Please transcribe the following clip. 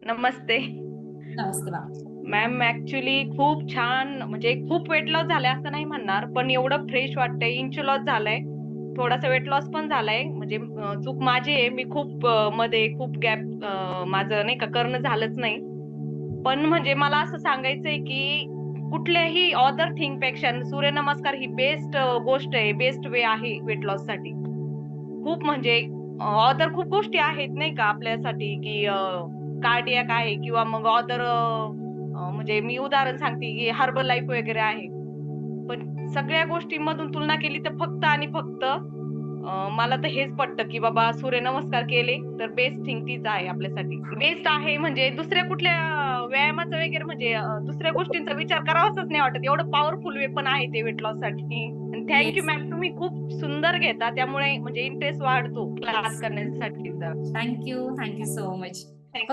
नमस्ते. नमस्ते ma'am. Ma'am actually खूप छान म्हणजे खूप वेट लॉस झालाय असं नाही म्हणणार, पण एवढं फ्रेश वाटतंय. इंच लॉस झालाय. थोडासा वेट लॉस पण झालाय. म्हणजे चूक माझी आहे. मी खूप मध्ये खूप गॅप माझं नाही का करणं झालंच नाही. पण म्हणजे मला असं सांगायचंय, की कुठल्याही अदर थिंगपेक्षा सूर्यनमस्कार ही बेस्ट गोष्ट आहे, बेस्ट वे आहे वेट लॉससाठी. खूप म्हणजे अदर खूप गोष्टी आहेत नाही का आपल्यासाठी, की कार्डियाक आहे किंवा मग अदर म्हणजे मी उदाहरण सांगते, की हर्बल लाईफ वगैरे आहे. पण सगळ्या गोष्टींमधून तुलना केली तर फक्त आणि फक्त मला तर हेच पटतं, की बाबा सूर्यनमस्कार केले तर बेस्ट थिंग तीच आहे आपल्यासाठी. बेस्ट आहे म्हणजे दुसऱ्या कुठल्या व्यायामाचा वगैरे म्हणजे दुसऱ्या गोष्टींचा विचार करावाच नाही वाटत. एवढं पॉवरफुल वेपन आहे ते वेट लॉससाठी. Thank you yes. मॅम. तुम्ही खूप सुंदर घेता त्यामुळे म्हणजे इंटरेस्ट वाढतो क्लास करण्यासाठीचा. Thank you. Thank you so much. Thank फक्त